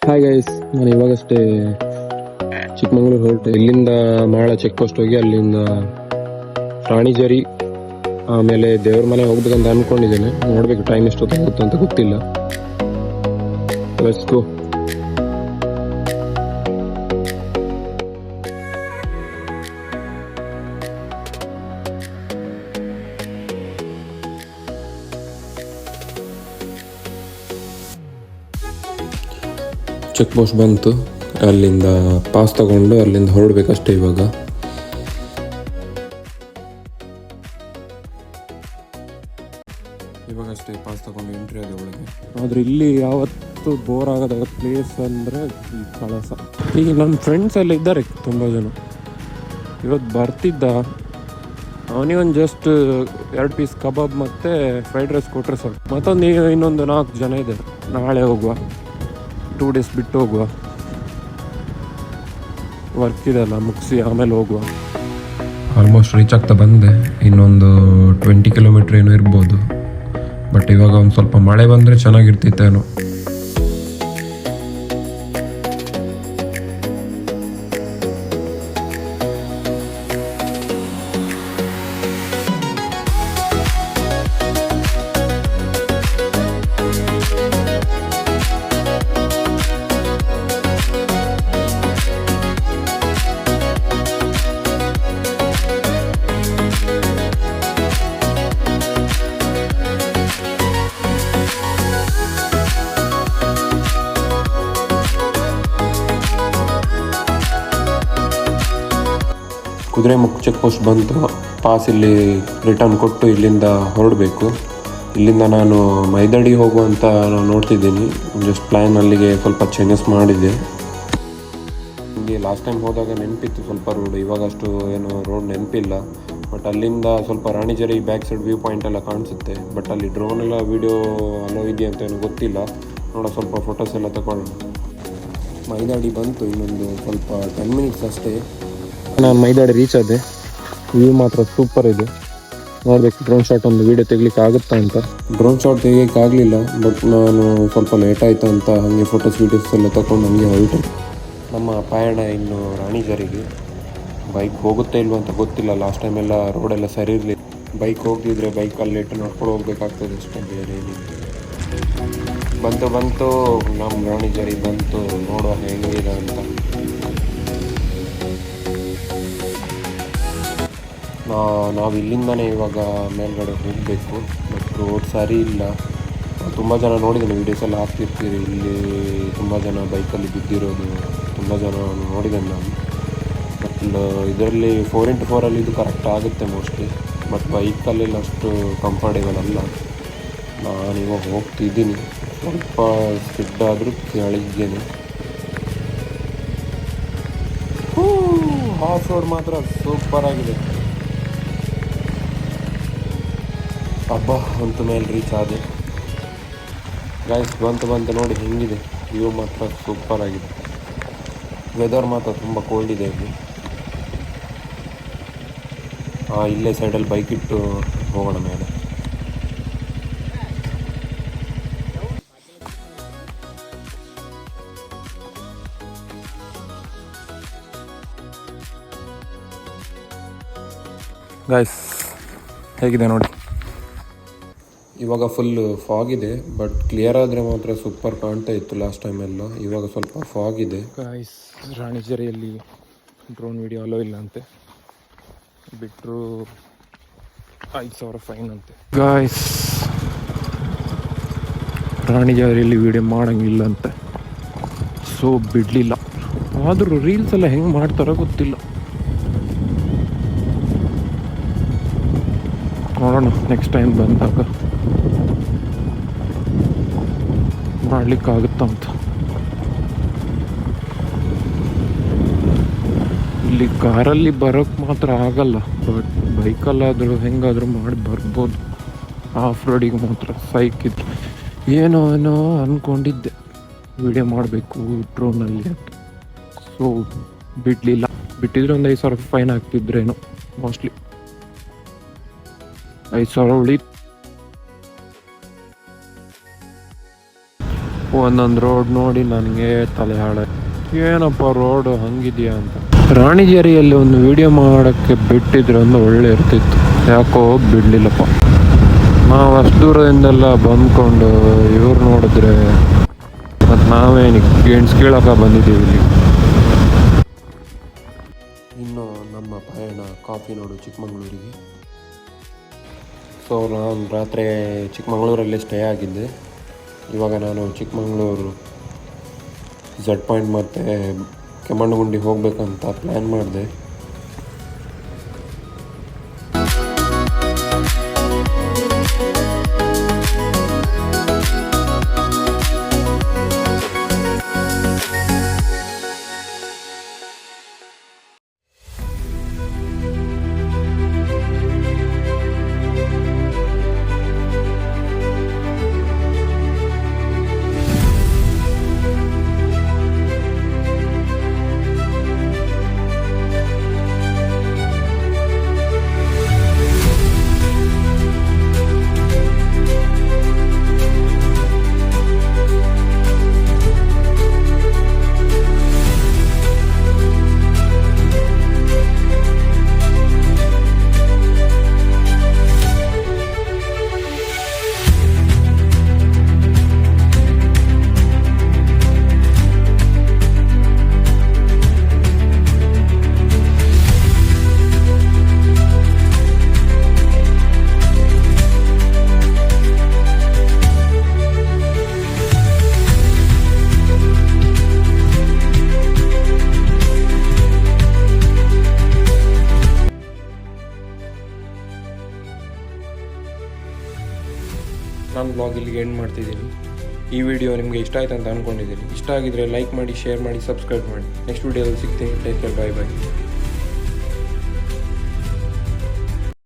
Hi guys, ನಾನು ಇವಾಗಷ್ಟೇ ಚಿಕ್ಕಮಗಳೂರು ಹೊರಟೆ. ಇಲ್ಲಿಂದ ಮಾಳ ಚೆಕ್ ಪೋಸ್ಟ್ ಹೋಗಿ ಅಲ್ಲಿಂದ ರಾಣಿಜರಿ ಆಮೇಲೆ ದೇವ್ರ ಮನೆ ಹೋಗ್ಬೇಕಂತ ಅನ್ಕೊಂಡಿದ್ದೇನೆ. ನೋಡ್ಬೇಕು ಟೈಮ್ ಎಷ್ಟೊತ್ತಾಗುತ್ತೆ ಅಂತ ಗೊತ್ತಿಲ್ಲ. Let's go. ಚೆಕ್ ಪೋಸ್ಟ್ ಬಂತು, ಅಲ್ಲಿಂದ ಪಾಸ್ ತಗೊಂಡು ಅಲ್ಲಿಂದ ಹೊರಡ್ಬೇಕಷ್ಟೇ. ಇವಾಗಷ್ಟೇ ಪಾಸ್ ತಗೊಂಡು ಎಂಟ್ರಿ ಆದ ಒಳಗೆ. ಆದರೆ ಇಲ್ಲಿ ಯಾವತ್ತು ಬೋರ್ ಆಗೋದ ಪ್ಲೇಸ್ ಅಂದರೆ ಈ ಕಳಸ. ಈಗ ನನ್ನ ಫ್ರೆಂಡ್ಸ್ ಎಲ್ಲ ಇದ್ದಾರೆ ತುಂಬ ಜನ. ಇವತ್ತು ಬರ್ತಿದ್ದ ಅವನಿಗೊಂದು ಜಸ್ಟ್ 2 ಪೀಸ್ ಕಬಾಬ್ ಮತ್ತು ಫ್ರೈಡ್ ರೈಸ್ ಕೊಟ್ಟರೆ ಸಾಕು. ಮತ್ತೊಂದು ಇನ್ನೊಂದು 4 ಜನ ಇದ್ದಾರೆ. ನಾಳೆ ಹೋಗುವ, 2 ಡೇಸ್ ಬಿಟ್ಟು ಹೋಗುವ, ವರ್ಕ್ ಇದೆಲ್ಲ ಮುಗಿಸಿ ಆಮೇಲೆ ಹೋಗುವ. ಆಲ್ಮೋಸ್ಟ್ ರೀಚ್ ಆಗ್ತಾ ಬಂದೆ. ಇನ್ನೊಂದು 20 ಕಿಲೋಮೀಟ್ರ್ ಏನೋ ಇರ್ಬೋದು. ಬಟ್ ಇವಾಗ ಒಂದು ಸ್ವಲ್ಪ ಮಳೆ ಬಂದರೆ ಚೆನ್ನಾಗಿರ್ತಿತ್ತೇನೋ. ಕುದುರೆಮುಖ ಚೆಕ್ ಪೋಸ್ಟ್ ಬಂತು. ಪಾಸ್ ಇಲ್ಲಿ ರಿಟರ್ನ್ ಕೊಟ್ಟು ಇಲ್ಲಿಂದ ಹೊರಡಬೇಕು. ಇಲ್ಲಿಂದ ನಾನು ಮೈದಡಿ ಹೋಗುವಂತ ನಾನು ನೋಡ್ತಿದ್ದೀನಿ. ಜಸ್ಟ್ ಪ್ಲ್ಯಾನ್ ಅಲ್ಲಿಗೆ ಸ್ವಲ್ಪ ಚೇಂಜಸ್ ಮಾಡಿದೆ. ನನಗೆ ಲಾಸ್ಟ್ ಟೈಮ್ ಹೋದಾಗ ನೆನಪಿತ್ತು ಸ್ವಲ್ಪ ರೋಡ್, ಇವಾಗಷ್ಟು ಏನು ರೋಡ್ ನೆನಪಿಲ್ಲ. ಬಟ್ ಅಲ್ಲಿಂದ ಸ್ವಲ್ಪ ರಾಣಿಜರಿ ಬ್ಯಾಕ್ ಸೈಡ್ ವ್ಯೂ ಪಾಯಿಂಟ್ ಎಲ್ಲ ಕಾಣಿಸುತ್ತೆ. ಬಟ್ ಅಲ್ಲಿ ಡ್ರೋನ್ ಎಲ್ಲ ವೀಡಿಯೋ ಅಲೋ ಇದೆಯಾ ಅಂತ ಏನೋ ಗೊತ್ತಿಲ್ಲ. ನೋಡೋ ಸ್ವಲ್ಪ ಫೋಟೋಸ್ ಎಲ್ಲ ತಗೊಳ್ಳೋಣ. ಮೈದಾಡಿ ಬಂತು, ಇನ್ನೊಂದು ಸ್ವಲ್ಪ 10 ಮಿನಿಟ್ಸ್ ಅಷ್ಟೇ. ನಾನು ಮೈದಾಡಿ ರೀಚ್ ಆದೆ. ವ್ಯೂ ಮಾತ್ರ ಸೂಪರ್ ಇದೆ. ನೋಡಬೇಕು ಡ್ರೋನ್ ಶಾಟ್ ಒಂದು ವೀಡಿಯೋ ತೆಗಿಲಿಕ್ಕೆ ಆಗುತ್ತಾ ಅಂತ. ಡ್ರೋನ್ ಶಾಟ್ ತೆಗಿಯೋಕ್ಕೆ ಆಗಲಿಲ್ಲ, ಬಟ್ ನಾನು ಸ್ವಲ್ಪ ಲೇಟ್ ಆಯಿತು ಅಂತ ಹಾಗೆ ಫೋಟೋಸ್ ವೀಡಿಯೋಸ್ ಎಲ್ಲ ತಗೊಂಡು ಹಂಗೆ ಹೊರಟೆ. ನಮ್ಮ ಪಯಣ ಇನ್ನು ರಾಣಿಜರಿಗೆ. ಬೈಕ್ ಹೋಗುತ್ತೆ ಇಲ್ವ ಅಂತ ಗೊತ್ತಿಲ್ಲ. ಲಾಸ್ಟ್ ಟೈಮ್ ಎಲ್ಲ ರೋಡೆಲ್ಲ ಸರಿ ಇರಲಿ. ಬೈಕ್ ಹೋಗಿದ್ರೆ ಬೈಕಲ್ಲಿ ಲೇಟ್ ನೋಡ್ಕೊಂಡು ಹೋಗ್ಬೇಕಾಗ್ತದೆ ಅಷ್ಟೇ, ಬೇರೆ ಏನಿಲ್ಲ. ಬಂತು ನಮ್ಮ ರಾಣಿಜರಿ ಬಂತು. ನೋಡುವ ಹೇಗಿದೆ ಅಂತ. ನಾವು ಇಲ್ಲಿಂದನೇ ಇವಾಗ ಮೇಲ್ಗಡೆ ಹೋಗಬೇಕು. ಬಟ್ ರೋಡ್ ಸರಿ ಇಲ್ಲ. ತುಂಬ ಜನ ನೋಡಿದ್ದೇನೆ, ವೀಡಿಯೋಸ್ ಎಲ್ಲ ಹಾಕ್ತಿರ್ತೀರಿ. ಇಲ್ಲಿ ತುಂಬ ಜನ ಬೈಕಲ್ಲಿ ಬಿದ್ದಿರೋದು ತುಂಬ ಜನ ನೋಡಿದ್ದೇನೆ ನಾನು. ಬಟ್ ಇದರಲ್ಲಿ 4x4 ಇದು ಕರೆಕ್ಟ್ ಆಗುತ್ತೆ ಮೋಸ್ಟ್ಲಿ. ಬಟ್ ಬೈಕಲ್ಲೆಲ್ಲ ಅಷ್ಟು ಕಂಫರ್ಟೇಬಲ್ ಅಲ್ಲ. ನಾನಿವಾಗ ಹೋಗ್ತಿದ್ದೀನಿ. ಸ್ವಲ್ಪ ಸ್ಕಿಡ್ ಆದರೂ ಕೆಳಗಿದ್ದೇನೆ. ಆಫ್ ರೋಡ್ ಮಾತ್ರ ಸೂಪರ್ ಆಗಿದೆ. ಹಬ್ಬ ಅಂತೂ ಮೇಲೆ ರೀಚ್ ಆದೆ. ಗೈಸ್ ಬಂತು ನೋಡಿ ಹೆಂಗಿದೆ ವ್ಯೂ, ಮಾತ್ರ ಸೂಪರ್ ಆಗಿದೆ. ವೆದರ್ ಮಾತ್ರ ತುಂಬ ಕೋಲ್ಡ್ ಇದೆ ಇಲ್ಲಿ. ಇಲ್ಲೇ ಸೈಡಲ್ಲಿ ಬೈಕ್ ಇಟ್ಟು ಹೋಗೋಣ ಮೇಲೆ. ಗೈಸ್ ಹೇಗಿದೆ ನೋಡಿ. ಇವಾಗ ಫುಲ್ ಫಾಗ್ ಇದೆ, ಬಟ್ ಕ್ಲಿಯರ್ ಆದರೆ ಮಾತ್ರ ಸೂಪರ್ ಕಾಣ್ತಾ ಇತ್ತು ಲಾಸ್ಟ್ ಟೈಮ್ ಎಲ್ಲ. ಇವಾಗ ಸ್ವಲ್ಪ ಫಾಗ್ ಇದೆ. ಗೈಸ್ ರಾಣಿಜರಿಯಲ್ಲಿ ಡ್ರೋನ್ ವಿಡಿಯೋ ಅಲೋ ಇಲ್ಲ ಅಂತೆ. ಬಿಟ್ಟರು 5,000 ಫೈನ್ ಅಂತೆ. ಗೈಸ್ ರಾಣಿಜರಿಯಲ್ಲಿ ವಿಡಿಯೋ ಮಾಡೋಂಗಿಲ್ಲ ಅಂತೆ, ಸೊ ಬಿಡಲಿಲ್ಲ. ಆದರೂ ರೀಲ್ಸ್ ಎಲ್ಲ ಹೆಂಗೆ ಮಾಡ್ತಾರೋ ಗೊತ್ತಿಲ್ಲ. ನೋಡೋಣ ನೆಕ್ಸ್ಟ್ ಟೈಮ್ ಬಂದಾಗ ಮಾಡಲಿಕ್ಕಾಗುತ್ತಂತ. ಇಲ್ಲಿ ಕಾರಲ್ಲಿ ಬರೋಕ್ಕೆ ಮಾತ್ರ ಆಗಲ್ಲ, ಬಟ್ ಬೈಕಲ್ಲಾದರೂ ಹೆಂಗಾದರೂ ಮಾಡಿ ಬರ್ಬೋದು. ಆಫ್ ರೋಡಿಗೆ ಮಾತ್ರ ಸೈಕಿತ್ತು. ಏನೋ ಅಂದ್ಕೊಂಡಿದ್ದೆ ವಿಡಿಯೋ ಮಾಡಬೇಕು ಡ್ರೋನಲ್ಲಿ ಅಂತ. ಸೊ ಬಿಡಲಿಲ್ಲ. ಬಿಟ್ಟಿದ್ರೆ ಒಂದು 5,000 ಫೈನ್ ಆಗ್ತಿದ್ರೇನೋ ಮೋಸ್ಟ್ಲಿ. 5,000 ಉಳಿ. ಒಂದೊಂದು ರೋಡ್ ನೋಡಿ ನನಗೆ ತಲೆ ಹಾಳೆ, ಏನಪ್ಪ ರೋಡು ಹಂಗಿದೆಯಾ ಅಂತ. ರಾಣಿಜೇರಿಯಲ್ಲಿ ಒಂದು ವಿಡಿಯೋ ಮಾಡೋಕ್ಕೆ ಬಿಟ್ಟಿದ್ರೆ ಒಂದು ಒಳ್ಳೆ ಇರ್ತಿತ್ತು, ಯಾಕೋ ಬಿಡಲಿಲ್ಲಪ್ಪ. ನಾವು ಅಷ್ಟು ದೂರದಿಂದೆಲ್ಲ ಬಂದ್ಕೊಂಡು ಇವ್ರು ನೋಡಿದ್ರೆ ಮತ್ತು ನಾವೇನು ಗೆಣ್ಸ್ ಕೀಳಕ್ಕೆ ಬಂದಿದ್ದೀವಿ ಇಲ್ಲಿ. ಇನ್ನು ನಮ್ಮ ಪಯಣ ಕಾಫಿ ನೋಡು ಚಿಕ್ಕಮಗಳೂರಿಗೆ. ಸೊ ನಾನು ರಾತ್ರಿ ಚಿಕ್ಕಮಗಳೂರಲ್ಲೇ ಸ್ಟೇ ಆಗಿದ್ದೆ. ಇವಾಗ ನಾನು ಚಿಕ್ಕಮಗಳೂರು ಝಡ್ ಪಾಯಿಂಟ್ ಮತ್ತು ಕೆಮ್ಮಣ್ಣುಗುಂಡಿ ಹೋಗ್ಬೇಕಂತ ಪ್ಲ್ಯಾನ್ ಮಾಡಿದೆ. ನಾನು ಬ್ಲಾಗ್ ಇಲ್ಲಿಗೆ ಎಂಡ್ ಮಾಡ್ತಿದ್ದೀನಿ. ಈ ವಿಡಿಯೋ ನಿಮಗೆ ಇಷ್ಟ ಆಯ್ತು ಅಂತ ಅಂದ್ಕೊಂಡಿದ್ದೀನಿ. ಇಷ್ಟ ಆಗಿದ್ರೆ ಲೈಕ್ ಮಾಡಿ, ಶೇರ್ ಮಾಡಿ, ಸಬ್ಸ್ಕ್ರೈಬ್ ಮಾಡಿ. ನೆಕ್ಸ್ಟ್ ವಿಡಿಯೋದಲ್ಲಿ ಸಿಗ್ತೀನಿ. ಟೇಕ್ ಕೇರ್, ಬಾಯ್ ಬಾಯ್.